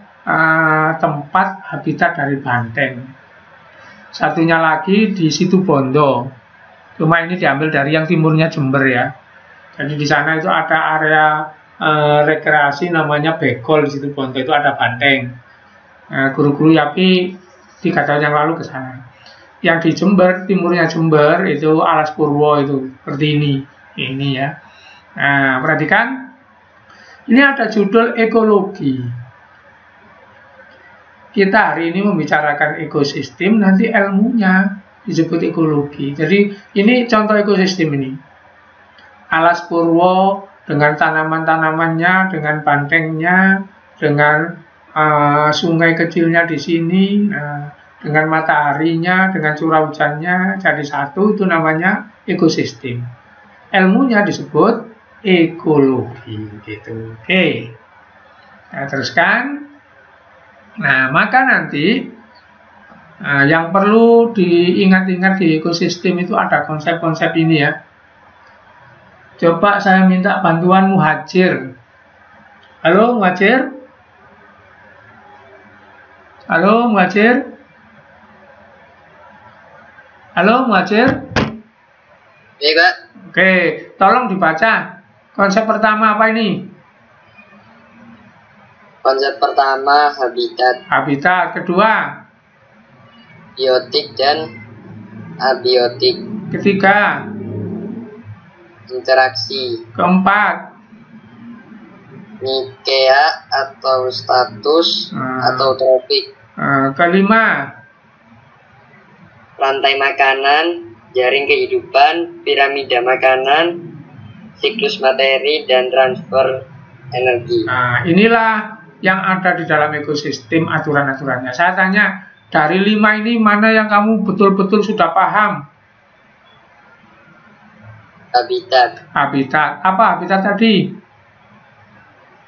tempat habitat dari banteng. Satunya lagi di Situbondo. Cuma ini diambil dari yang timurnya Jember ya. Jadi di sana itu ada area rekreasi namanya Begol di Situbondo, itu ada banteng. Guru-guru YAPI 3 tahun yang lalu ke sana. Yang di Jember, timurnya Jember itu Alas Purwo itu seperti ini. Ini ya. Nah, perhatikan. Ini ada judul ekologi. Kita hari ini membicarakan ekosistem, nanti ilmunya disebut ekologi. Jadi ini contoh ekosistem ini. Alas Purwo dengan tanaman-tanamannya, dengan bantengnya, dengan sungai kecilnya di sini, dengan mataharinya, dengan curah hujannya jadi satu, itu namanya ekosistem. Ilmunya disebut ekologi gitu. Oke. Nah, teruskan. Nah, maka nanti yang perlu diingat-ingat di ekosistem itu ada konsep-konsep ini ya. Coba saya minta bantuan Muhajir. Halo Muhajir? Halo Muhajir? Halo Muhajir? Iya, Kak. Oke, tolong dibaca. Konsep pertama apa ini? Konsep pertama habitat. Habitat. Kedua? Biotik dan abiotik. Ketiga? Interaksi. Keempat? Nikea atau status atau tropik. Kelima? rantai makanan, jaring kehidupan, piramida makanan, siklus materi, dan transfer energi. Nah, inilah yang ada di dalam ekosistem aturan-aturannya. Saya tanya, dari 5 ini mana yang kamu betul-betul sudah paham? Habitat. Habitat. Apa habitat tadi?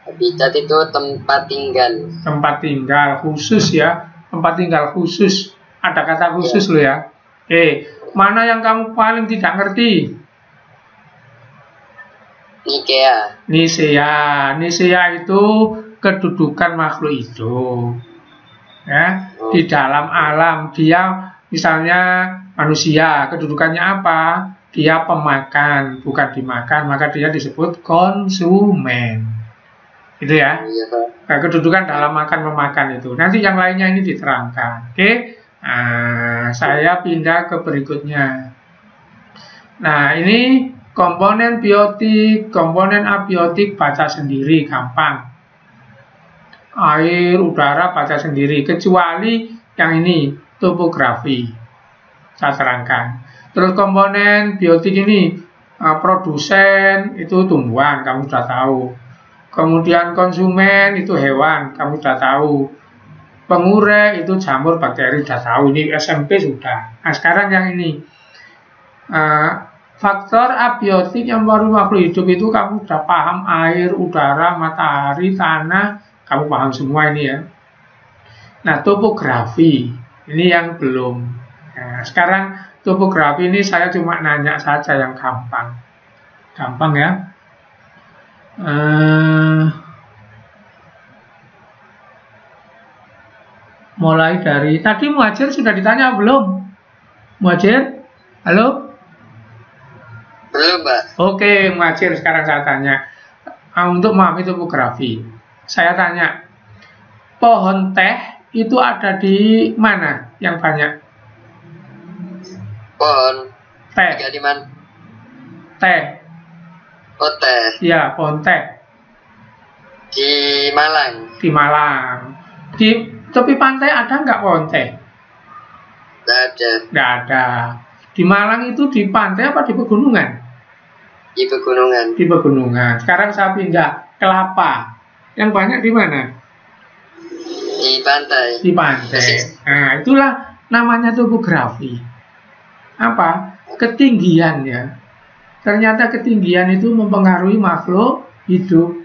Habitat itu tempat tinggal. Tempat tinggal khusus ya. Tempat tinggal khusus. Ada kata khusus loh ya. Oke. Mana yang kamu paling tidak ngerti? Nikea. Nisea itu kedudukan makhluk hidup. Ya, di dalam alam dia misalnya manusia, kedudukannya apa? Dia pemakan, bukan dimakan, maka dia disebut konsumen. Gitu ya. Nah, kedudukan dalam makan memakan itu. Nanti yang lainnya ini diterangkan. Oke. Nah, saya pindah ke berikutnya. Nah, ini komponen biotik, komponen abiotik baca sendiri, gampang. Air, udara baca sendiri, kecuali yang ini, topografi. Saya terangkan. Terus komponen biotik ini, produsen itu tumbuhan, kamu sudah tahu. Kemudian konsumen itu hewan, kamu sudah tahu. Pengurek itu jamur bakteri, sudah tahu. Ini SMP sudah. Nah, sekarang yang ini. Faktor abiotik yang baru makhluk hidup itu kamu sudah paham, air, udara, matahari, tanah, kamu paham semua ini ya. Nah, topografi ini yang belum. Nah, sekarang topografi ini saya cuma nanya saja yang gampang. Gampang ya. Mulai dari tadi Muhajir sudah ditanya belum? Muhajir? Halo? Belum, Pak. Oke, Muhajir, sekarang saya tanya. Untuk memahami topografi, saya tanya, pohon teh itu ada di mana yang banyak? Pohon Teh. ada di mana? Teh. Oh, teh. Ya, pohon teh. Di Malang. Di Malang. Di tepi pantai ada nggak pohon teh? Nggak ada. Nggak ada. Di Malang itu di pantai apa di pegunungan? Di pegunungan. Di pegunungan. Sekarang saya pindah kelapa. Yang banyak di mana? Di pantai. Di pantai. Nah, itulah namanya topografi. Apa? Ketinggian ya. Ternyata ketinggian itu mempengaruhi makhluk hidup.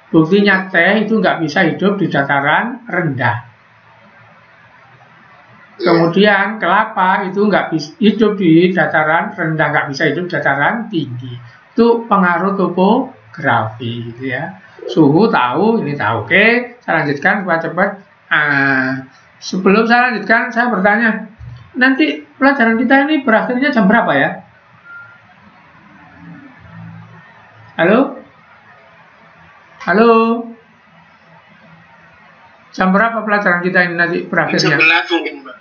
Buktinya teh itu nggak bisa hidup di dataran rendah. Kemudian kelapa itu nggak bisa hidup di dataran rendah, nggak bisa hidup di dataran tinggi. Itu pengaruh topografi, gitu ya. Suhu tahu, ini tahu. Oke, saya lanjutkan cepat-cepat. Sebelum saya lanjutkan, saya bertanya, nanti pelajaran kita ini berakhirnya jam berapa ya? Halo? Halo? Jam berapa pelajaran kita ini nanti berakhirnya? 11 mungkin, Pak.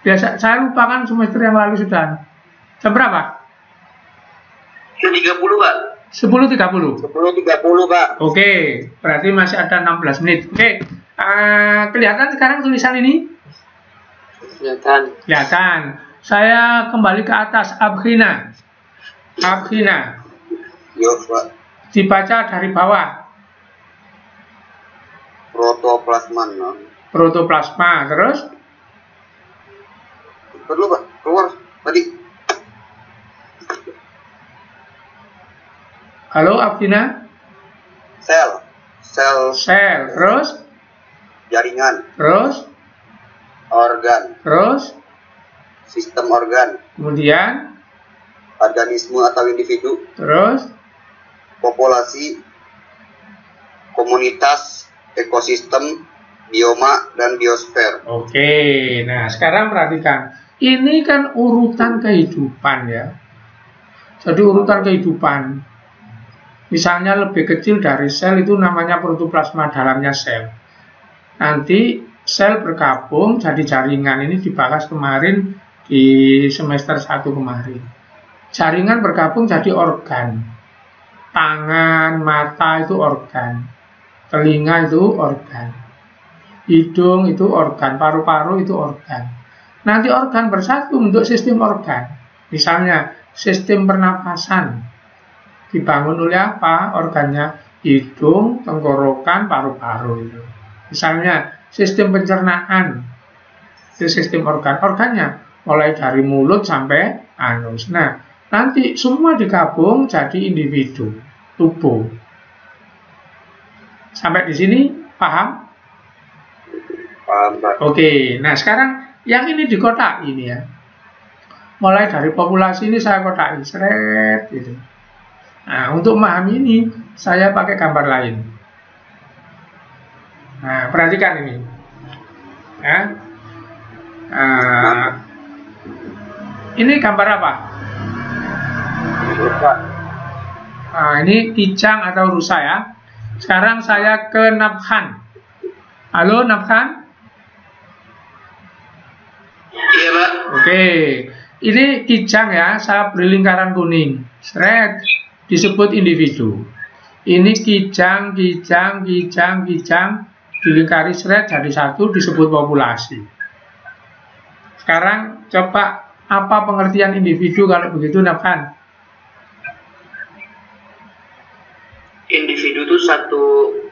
Biasa, saya lupa kan semester yang lalu sudah. Jam berapa? 10.30, Pak. 10.30. 10.30, Pak. Oke, berarti masih ada 16 menit. Oke, kelihatan sekarang tulisan ini? Kelihatan. Kelihatan. Saya kembali ke atas, Abkhina. Abkhina. Yo, Pak. Dibaca dari bawah. Protoplasma. Protoplasma, terus? Perlu, Pak. Keluar tadi. Halo, Abkhina? Sel. Sel, terus? Jaringan. Terus? Organ. Terus? Sistem organ. Kemudian? Organisme atau individu. Terus? Populasi. Komunitas. Ekosistem. Bioma dan biosfer. Oke, nah sekarang perhatikan. Ini kan urutan kehidupan ya. Jadi urutan kehidupan. Misalnya lebih kecil dari sel itu namanya protoplasma, dalamnya sel. Nanti sel bergabung jadi jaringan, ini dibahas kemarin di semester 1 kemarin. Jaringan bergabung jadi organ. Tangan, mata itu organ. Telinga itu organ. Hidung itu organ, paru-paru itu organ. nanti organ bersatu untuk sistem organ. Misalnya sistem pernapasan dibangun oleh apa? Organnya hidung, tenggorokan, paru-paru itu. Misalnya sistem pencernaan itu sistem organnya mulai dari mulut sampai anus. Nah, nanti semua digabung jadi individu tubuh. Sampai di sini paham? Paham, Pak. Oke, nah sekarang yang ini di kotak ini ya. Mulai dari populasi ini saya kotakin, seret gitu. Nah, untuk memahami ini saya pakai gambar lain. Nah, perhatikan ini. Ya. Ini gambar apa? Rusa. Nah, ini kijang atau rusa ya. Sekarang saya ke Nabhan. Halo Nabhan? Iya, Pak. Oke. Ini kijang ya, saya beri lingkaran kuning. Seret, disebut individu. Ini kijang, dilingkari seret jadi satu, disebut populasi. Sekarang coba apa pengertian individu kalau begitu, Nabhan? Individu itu satu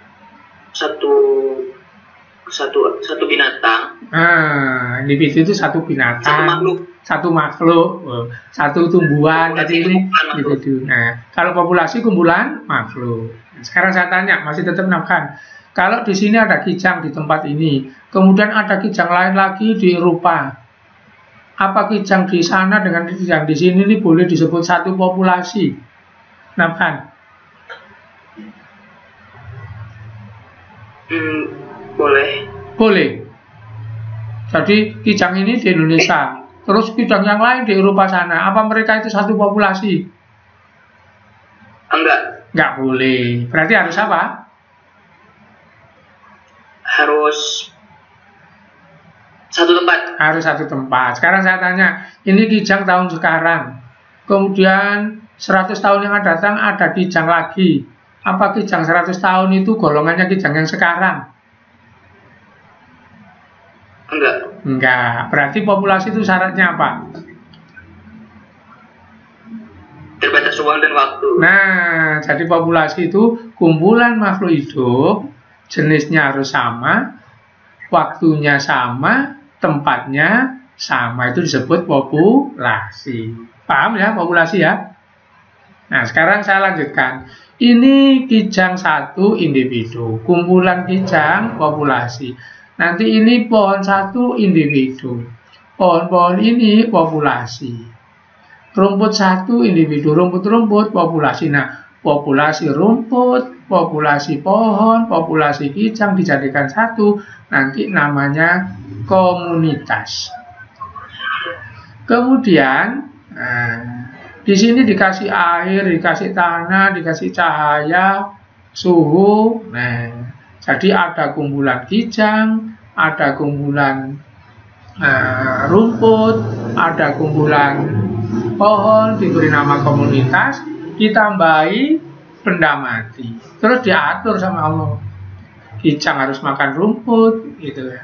binatang. Nah, individu itu satu binatang, satu makhluk, satu tumbuhan, jadi ini individu. Nah, kalau populasi kumpulan makhluk. Sekarang saya tanya, masih tetap Nabhan. Kalau di sini ada kijang di tempat ini, kemudian ada kijang lain lagi di Eropa, apa kijang di sana dengan kijang di sini ini boleh disebut satu populasi? Nabhan? Boleh. Boleh. Jadi kijang ini di Indonesia, terus kijang yang lain di Eropa sana, apa mereka itu satu populasi? Enggak. Nggak boleh. Berarti harus apa? Harus satu tempat. Harus satu tempat. Sekarang saya tanya, ini kijang tahun sekarang, kemudian 100 tahun yang akan datang ada kijang lagi. Apa kijang 100 tahun itu golongannya kijang yang sekarang? Enggak. Enggak. Berarti populasi itu syaratnya apa? Terbatas ruang dan waktu. Nah, jadi populasi itu kumpulan makhluk hidup, jenisnya harus sama, waktunya sama, tempatnya sama, itu disebut populasi. Paham ya populasi ya? Nah, sekarang saya lanjutkan. Ini kijang satu individu, kumpulan kijang populasi. Nanti ini pohon satu individu, pohon-pohon ini populasi. Rumput satu individu, rumput-rumput populasi. Nah, populasi rumput, populasi pohon, populasi kijang dijadikan satu, nanti namanya komunitas. Kemudian, di sini dikasih air, dikasih tanah, dikasih cahaya, suhu. Nah, jadi ada kumpulan kijang, ada kumpulan rumput, ada kumpulan pohon, diberi nama komunitas, ditambahi benda mati. Terus diatur sama Allah. Kijang harus makan rumput, gitu ya.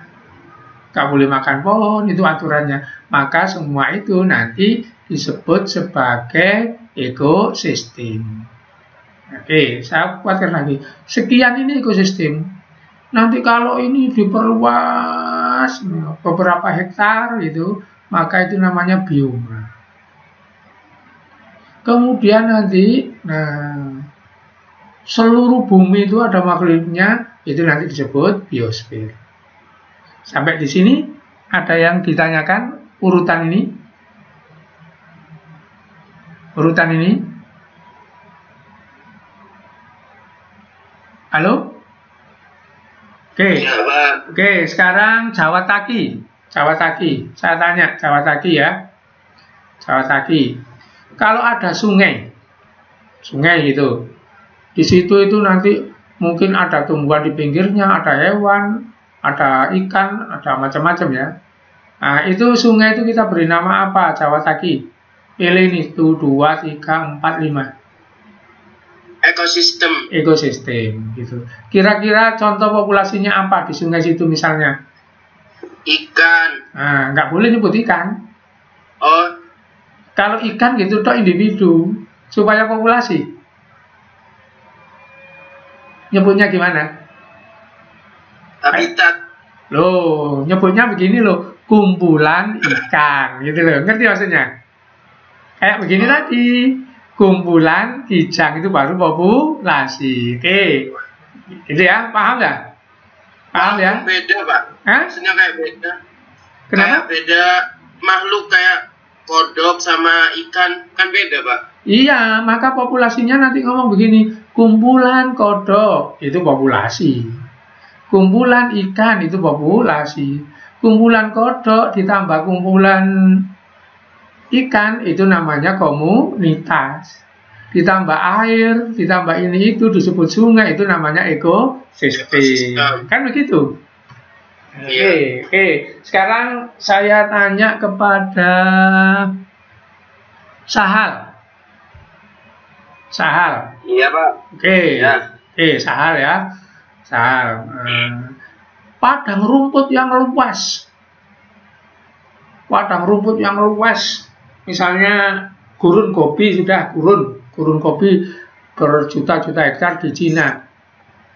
Gak boleh makan pohon, itu aturannya. Maka semua itu nanti disebut sebagai ekosistem. Oke, saya kuatkan lagi. Sekian ini ekosistem. Nanti kalau ini diperluas beberapa hektar gitu, maka itu namanya bioma. Kemudian nanti, seluruh bumi itu ada makhluknya, itu nanti disebut biosfer. Sampai di sini ada yang ditanyakan urutan ini? Urutan ini? Halo? Oke. Oke, sekarang Jawa Taki. Saya tanya Jawa Taki ya. Jawa Taki. Kalau ada sungai gitu, di situ itu nanti mungkin ada tumbuhan di pinggirnya, ada hewan, ada ikan, ada macam-macam ya. Nah, itu sungai itu kita beri nama apa, Jawa Taki? Pilih nih, 1, 2, 3, 4, 5. Ekosistem Gitu. Kira-kira contoh populasinya apa di sungai situ misalnya? Ikan. Nah, nggak boleh nyebut ikan. Oh, Kalau ikan gitu toh individu supaya populasi. Nyebutnya gimana? habitat. Loh, nyebutnya begini loh, kumpulan ikan gitu loh. Ngerti maksudnya? Kayak begini tadi, kumpulan kijang itu baru populasi. Oke. Gitu ya, paham nggak? Paham ya? Beda, Pak. Hah? Maksudnya kayak beda. Kenapa? Kayak beda makhluk kayak kodok sama ikan kan beda, Pak. Iya, maka populasinya nanti ngomong begini, kumpulan kodok itu populasi. Kumpulan ikan itu populasi. Kumpulan kodok ditambah kumpulan ikan itu namanya komunitas. Ditambah air, ditambah ini itu disebut sungai itu namanya ekosistem. Kan begitu? Iya. Oke. Sekarang saya tanya kepada Sahal. Sahal. Iya, Pak. Oke. Ya. Oke, Sahal ya. Sahal. Padang rumput yang luas. Padang rumput yang luas. Misalnya gurun kopi sudah gurun kopi berjuta-juta hektar di Cina.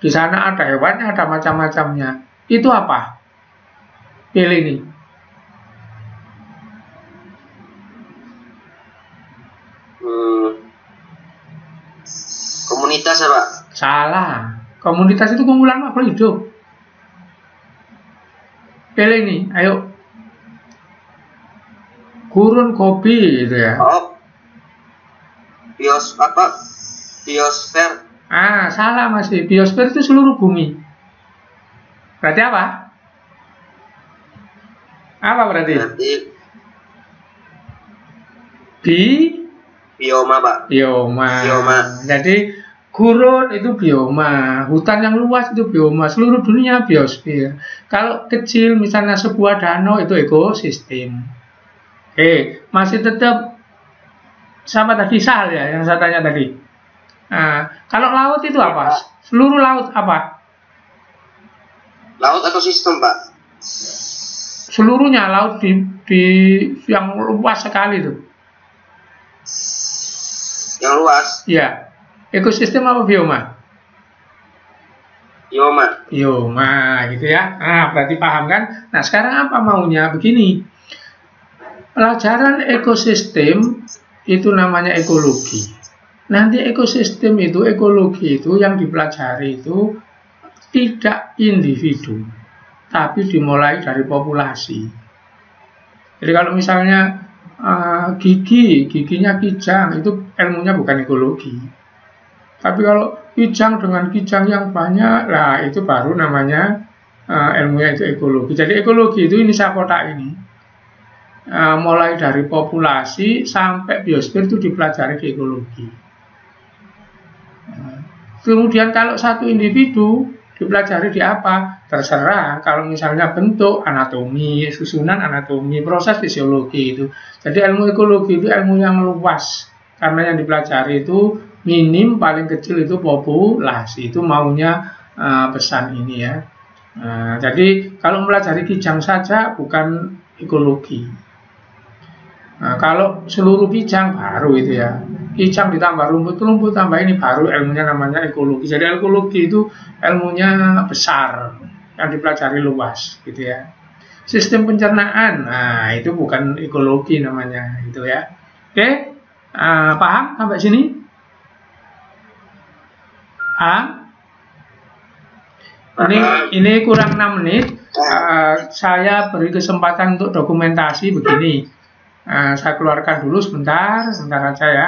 Di sana ada hewannya, ada macam-macamnya. Itu apa? Pilih nih. Komunitas ya, Pak? Salah. Komunitas itu kumpulan makhluk hidup. Pilih nih, ayo. Gurun kopi gitu ya. Oh. Biosfer. Ah, salah masih. Biosfer itu seluruh bumi. Berarti apa? Apa berarti? Berarti bioma, Pak. Bioma. Bioma. Jadi gurun itu bioma, hutan yang luas itu bioma, seluruh dunia biosfer. Kalau kecil misalnya sebuah danau itu ekosistem. Masih tetap sama tadi Sal ya yang saya tanya tadi. Nah, kalau laut itu apa? Seluruh laut apa? Laut ekosistem, Pak. Seluruhnya laut di yang luas sekali itu. Yang luas. Iya. Ekosistem apa bioma? Bioma. Bioma gitu ya. Nah, berarti paham kan? Nah, sekarang apa maunya? Begini. Pelajaran ekosistem itu namanya ekologi. Nanti ekosistem itu, ekologi itu yang dipelajari itu tidak individu, tapi dimulai dari populasi. Jadi kalau misalnya giginya kijang itu ilmunya bukan ekologi. Tapi kalau kijang dengan kijang yang banyak, lah itu baru namanya ilmunya itu ekologi. Jadi ekologi itu ini saya kotak ini. Mulai dari populasi sampai biosfer itu dipelajari ke ekologi. Kemudian kalau satu individu dipelajari di apa? Terserah. Kalau misalnya bentuk, anatomi, susunan anatomi, proses fisiologi itu. Jadi ilmu ekologi itu ilmu yang luas. Karena yang dipelajari itu minim paling kecil itu populasi. Itu maunya pesan ini ya. Jadi kalau mempelajari kijang saja bukan ekologi. Nah, kalau seluruh kijang baru itu ya. Kijang ditambah rumput tambah ini baru ilmunya namanya ekologi. Jadi ekologi itu ilmunya besar yang dipelajari luas gitu ya. Sistem pencernaan, nah itu bukan ekologi namanya gitu ya. Oke, paham sampai sini? Ini kurang 6 menit. Saya beri kesempatan untuk dokumentasi begini. Saya keluarkan dulu sebentar aja ya.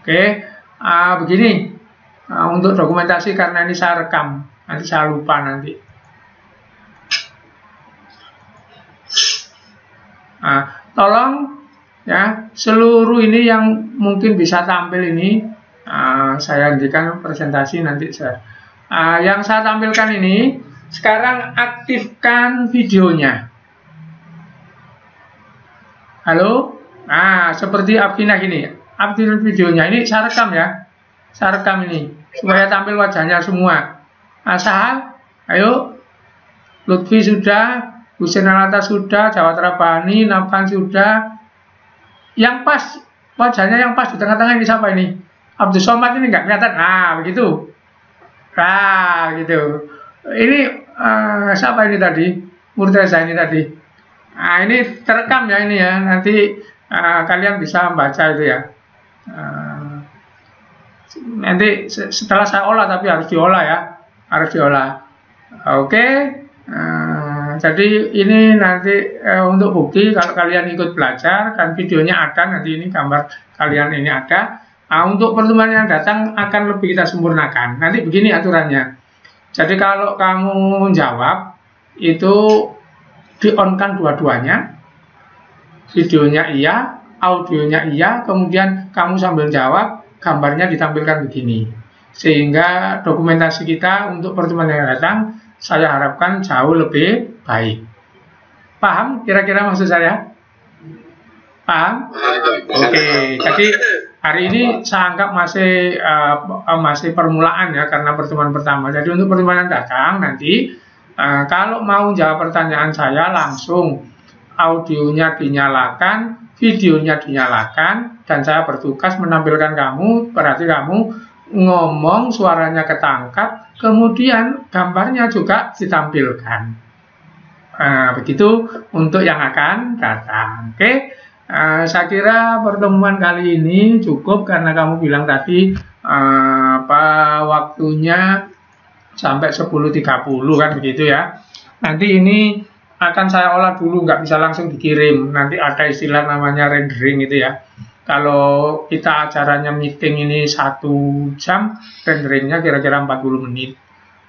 Oke, begini untuk dokumentasi karena ini saya rekam, nanti saya lupa nanti. Tolong ya seluruh ini yang mungkin bisa tampil ini saya hentikan presentasi nanti saya. Yang saya tampilkan ini. Sekarang aktifkan videonya. Halo? Nah, seperti Abginah gini. Aktifkan videonya. Ini saya rekam ya. Saya rekam ini. Supaya tampil wajahnya semua. Asal, ayo. Lutfi sudah, Husain Alata sudah, Jawad Rabani, Nafkan sudah. Yang pas, wajahnya yang pas di tengah-tengah ini siapa ini? Abdul Somad ini nggak kelihatan. Nah, begitu. Nah, gitu. Ini siapa ini tadi? Murtaza ini tadi. Nah, ini terekam ya ini ya. Nanti kalian bisa membaca itu ya. Nanti setelah saya olah, tapi harus diolah ya. Harus diolah. Oke. Jadi ini nanti untuk bukti kalau kalian ikut belajar, kan videonya ada, nanti ini gambar kalian ini ada. Untuk pertemuan yang datang akan lebih kita sempurnakan. Nanti begini aturannya. Jadi kalau kamu jawab, itu di-on-kan dua-duanya. Videonya iya, audionya iya, kemudian kamu sambil jawab, gambarnya ditampilkan begini. Sehingga dokumentasi kita untuk pertemuan yang datang, saya harapkan jauh lebih baik. Paham kira-kira maksud saya? Paham? Oke, jadi hari ini saya anggap masih permulaan ya, karena pertemuan pertama. Jadi untuk pertemuan yang datang nanti, kalau mau jawab pertanyaan saya langsung audionya dinyalakan, videonya dinyalakan, dan saya bertugas menampilkan kamu. Berarti kamu ngomong suaranya ketangkap, kemudian gambarnya juga ditampilkan. Begitu untuk yang akan datang. Oke, saya kira pertemuan kali ini cukup karena kamu bilang tadi waktunya sampai 10.30 kan begitu ya. Nanti ini akan saya olah dulu, nggak bisa langsung dikirim. Nanti ada istilah namanya rendering gitu ya. Kalau kita acaranya meeting ini 1 jam, renderingnya kira-kira 40 menit.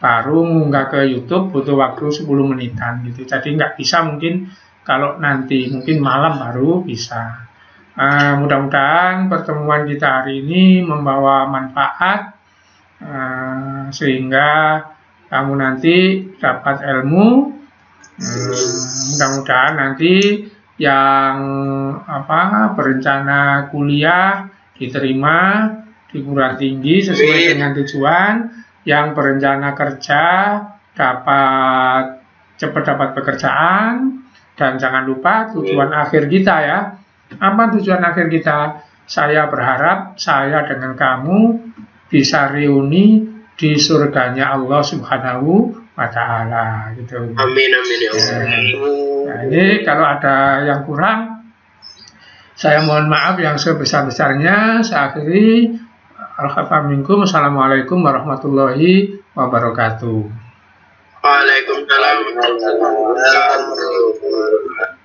Baru ngunggah ke YouTube butuh waktu 10 menitan gitu. Jadi nggak bisa mungkin kalau nanti, mungkin malam baru bisa. Mudah-mudahan pertemuan kita hari ini membawa manfaat, sehingga kamu nanti dapat ilmu. Mudah-mudahan nanti yang berencana kuliah diterima di perguruan tinggi sesuai dengan tujuan, yang berencana kerja cepat dapat pekerjaan, dan jangan lupa tujuan akhir kita ya. Apa tujuan akhir kita? Saya berharap saya dengan kamu bisa reuni di surganya Allah Subhanahu wa Ta'ala gitu. Amin amin ya Allah. Nah, ini kalau ada yang kurang, saya mohon maaf yang sebesar-besarnya. Saya akhiri. Alhamdulillah. Assalamualaikum warahmatullahi wabarakatuh. Waalaikumsalam warahmatullahi wabarakatuh.